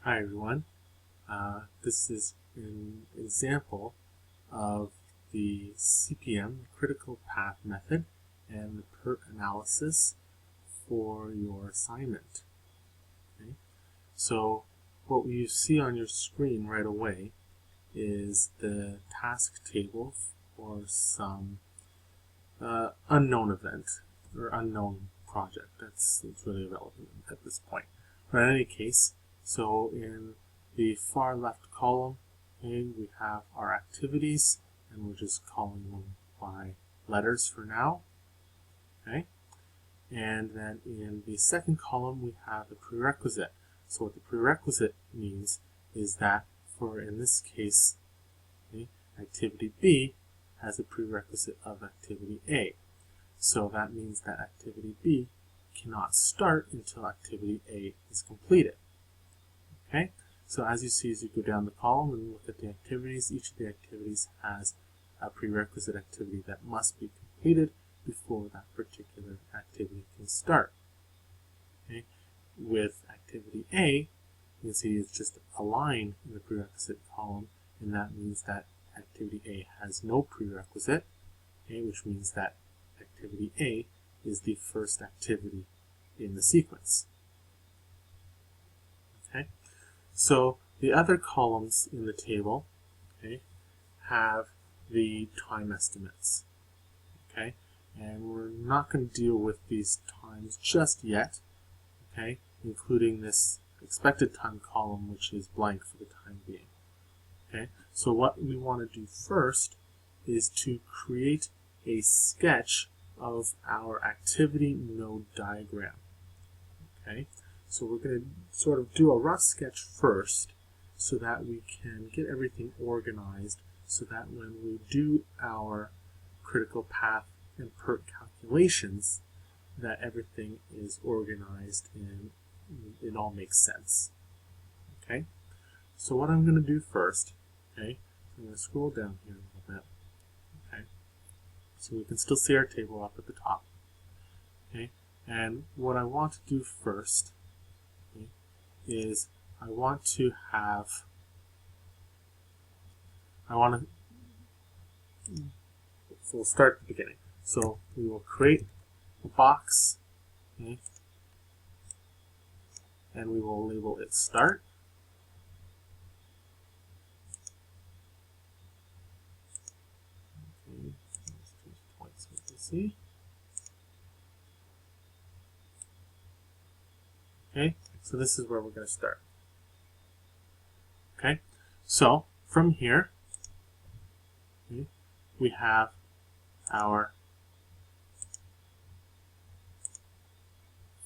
Hi everyone. This is an example of the CPM, critical path method, and the PERT analysis for your assignment. Okay? So what you see on your screen right away is the task table for some unknown event or unknown project that's really relevant at this point. But in any case, so in the far left column, okay, we have our activities, and we're just calling them by letters for now. Okay, and then in the second column, we have the prerequisite. So what the prerequisite means is that for, in this case, okay, activity B has a prerequisite of activity A. So that means that activity B cannot start until activity A is completed. Okay, so as you see, as you go down the column and look at the activities, each of the activities has a prerequisite activity that must be completed before that particular activity can start. Okay, with activity A, you can see it's just a line in the prerequisite column, and that means that activity A has no prerequisite, okay, which means that activity A is the first activity in the sequence. Okay, so the other columns in the table, okay, have the time estimates. Okay, and we're not going to deal with these times just yet, okay, including this expected time column, which is blank for the time being. Okay, so what we want to do first is to create a sketch of our activity node diagram. Okay, so we're going to sort of do a rough sketch first so that we can get everything organized so that when we do our critical path and PERT calculations, that everything is organized and it all makes sense. Okay, so what I'm going to do first, okay, I'm going to scroll down here a little bit. Okay, so we can still see our table up at the top. Okay, and what I want to do first, okay, is I want to so we'll start at the beginning. So we will create a box, okay, and we will label it start. Okay, let's change the points so we can see. Okay, so this is where we're going to start. Okay, so from here, okay, we have our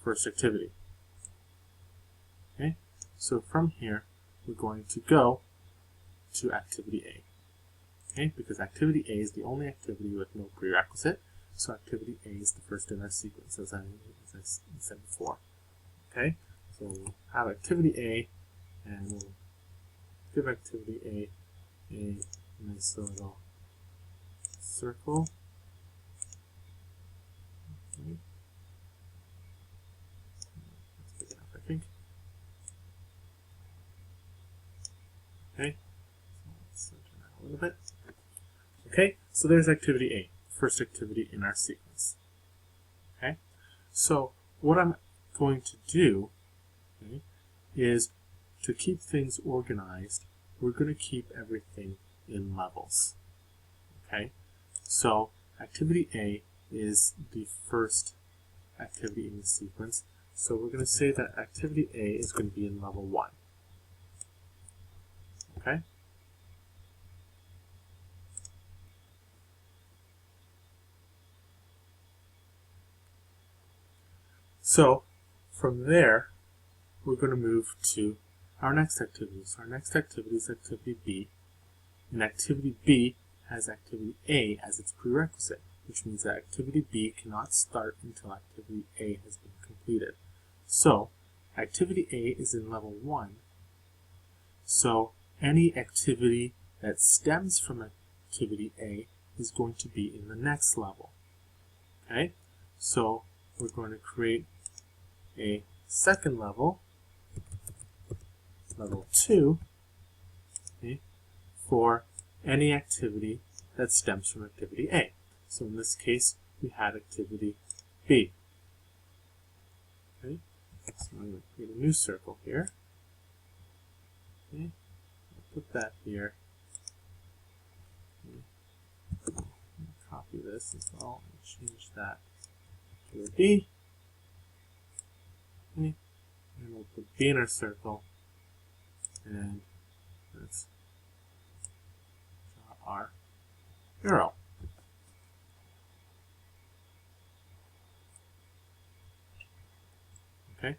first activity. Okay, so from here, we're going to go to activity A. Okay, because activity A is the only activity with no prerequisite, so activity A is the first in our sequence, as I said before. Okay, so we'll have activity A, and we'll give activity A a nice little circle. Okay. That's big enough, I think. Okay, so let's center that a little bit. Okay, so there's activity A, first activity in our sequence. Okay, so what I'm going to do, okay, is to keep things organized, we're going to keep everything in levels. Okay, so activity A is the first activity in the sequence, so we're going to say that activity A is going to be in level 1. Okay, so from there we're going to move to our next activity. So our next activity is activity B, and activity B has activity A as its prerequisite, which means that activity B cannot start until activity A has been completed. So activity A is in level 1, so any activity that stems from activity A is going to be in the next level. Okay, so we're going to create a second level, level 2, okay, for any activity that stems from activity A. So in this case, we had activity B. Okay, so I'm going to create a new circle here. Okay, I'll put that here. Okay. Copy this as well and change that to a B. Okay, and we'll put B in our circle, and let's draw our arrow. Okay,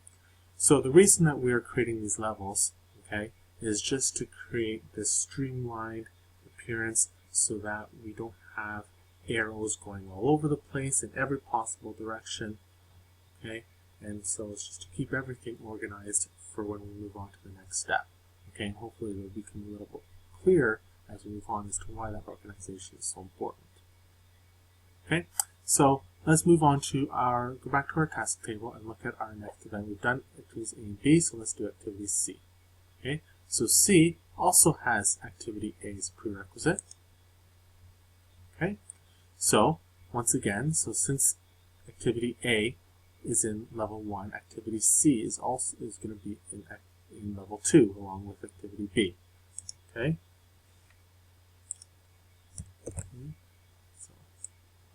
so the reason that we are creating these levels, okay, is just to create this streamlined appearance so that we don't have arrows going all over the place in every possible direction. Okay, and so it's just to keep everything organized for when we move on to the next step. Okay, and hopefully it will become a little bit clearer as we move on as to why that organization is so important. Okay, so let's move on to go back to our task table and look at our next event. We've done activities A and B, so let's do activity C. Okay, so C also has activity A as a prerequisite. Okay, so once again, so since activity A is in level 1, activity C is going to be in level 2 along with activity B. Okay, so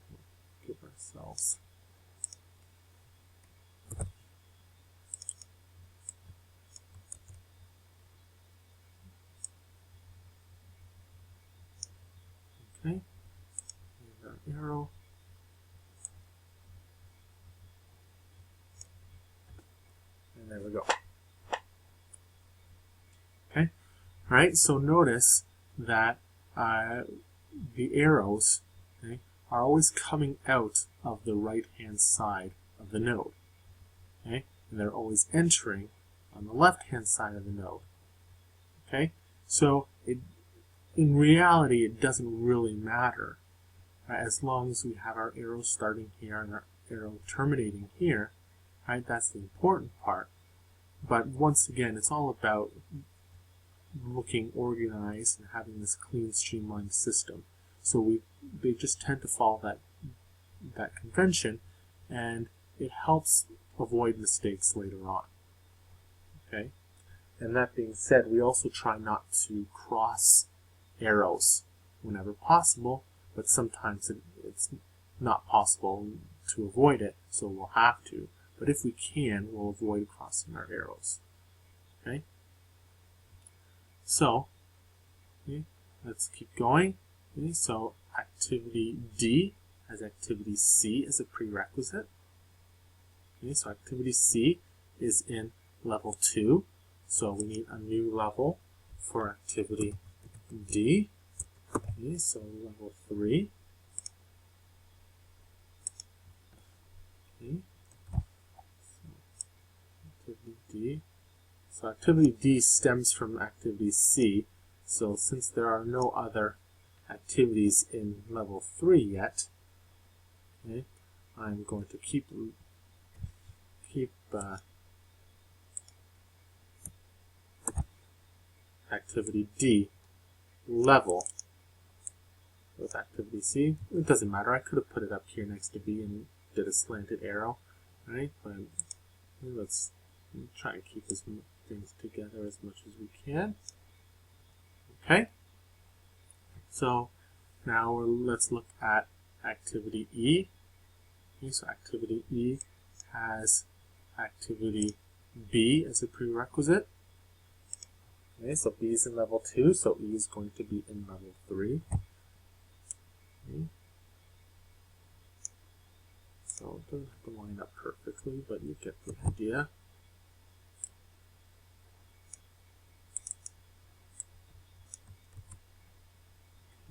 we'll give ourselves okay, and our arrow. And there we go. Okay, all right, so notice that the arrows, okay, are always coming out of the right-hand side of the node. Okay, and they're always entering on the left-hand side of the node. Okay, so in reality, it doesn't really matter. Right? As long as we have our arrow starting here and our arrow terminating here, right? That's the important part. But once again, it's all about looking organized and having this clean, streamlined system. So they just tend to follow that convention, and it helps avoid mistakes later on. Okay, and that being said, we also try not to cross arrows whenever possible, but sometimes it's not possible to avoid it, so we'll have to. But if we can, we'll avoid crossing our arrows. Okay, so okay, let's keep going. Okay, so activity D has activity C as a prerequisite. Okay, so activity C is in level 2, so we need a new level for activity D. Okay, so level 3. Okay, so activity D. So activity D stems from activity C. So since there are no other activities in level 3 yet, okay, I'm going to keep activity D level with activity C. It doesn't matter. I could have put it up here next to B and did a slanted arrow, right? But let's try and keep things together as much as we can. Okay. So now let's look at activity E. Okay, so activity E has activity B as a prerequisite. Okay, so B is in level 2, so E is going to be in level 3. Okay. So it doesn't have to line up perfectly, but you get the idea.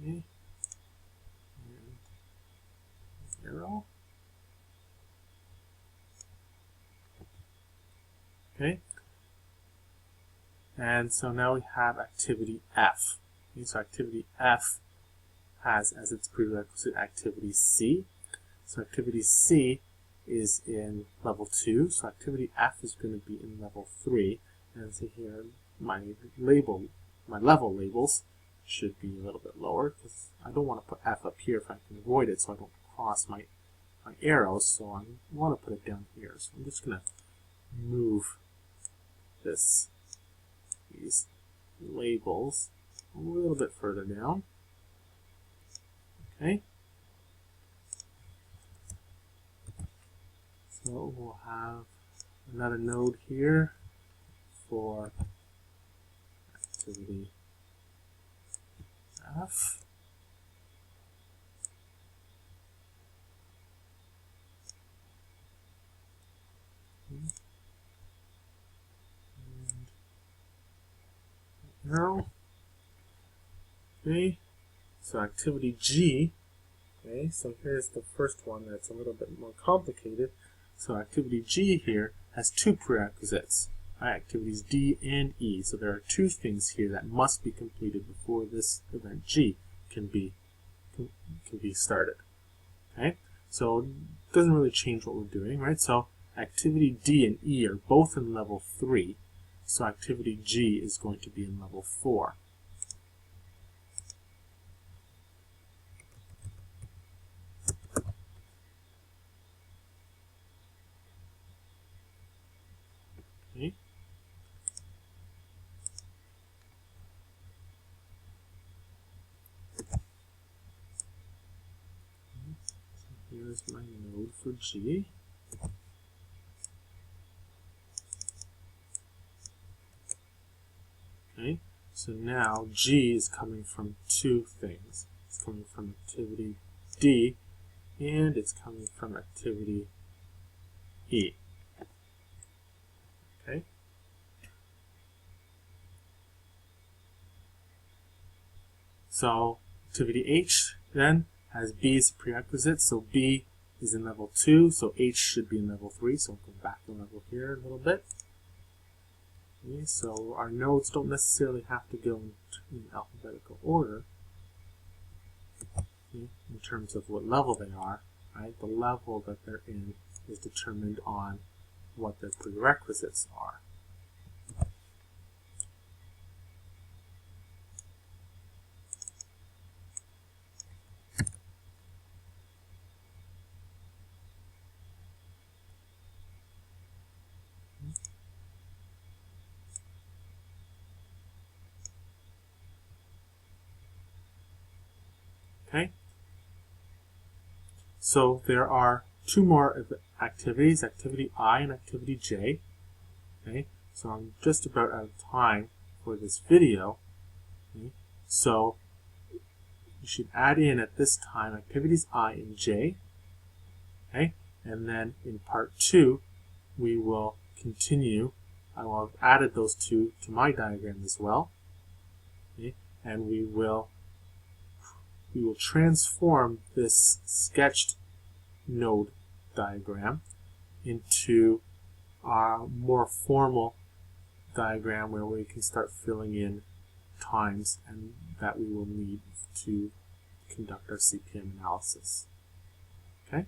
Okay. And arrow. Okay. And so now we have activity F. Okay, so activity F has as its prerequisite activity C. So activity C is in level 2, so activity F is going to be in level 3. And so here, my level labels should be a little bit lower, because I don't want to put F up here if I can avoid it, so I don't cross my arrows. So I want to put it down here. So I'm just going to move these labels a little bit further down. Okay. So we'll have another node here for activity F. And arrow. Okay. So activity G. Okay, so here's the first one that's a little bit more complicated. So activity G here has two prerequisites, activities D and E. So there are two things here that must be completed before this event G can be started. Okay, so it doesn't really change what we're doing, right? So activity D and E are both in level 3, so activity G is going to be in level 4. Okay. So here's my node for G. Okay, so now G is coming from two things. It's coming from activity D, and it's coming from activity E. Okay. So activity H then has B as a prerequisite, so B is in level 2, so H should be in level 3, so we'll go back a level here a little bit. Okay, so our nodes don't necessarily have to go in alphabetical order, okay, in terms of what level they are. Right? The level that they're in is determined on what their prerequisites are. Okay. So there are two more activities, activity I and activity J. Okay. So I'm just about out of time for this video. Okay. So you should add in at this time activities I and J. Okay. And then in part 2, we will continue. I will have added those two to my diagram as well. Okay. And we will transform this sketched node diagram into a more formal diagram where we can start filling in times and that we will need to conduct our CPM analysis. Okay?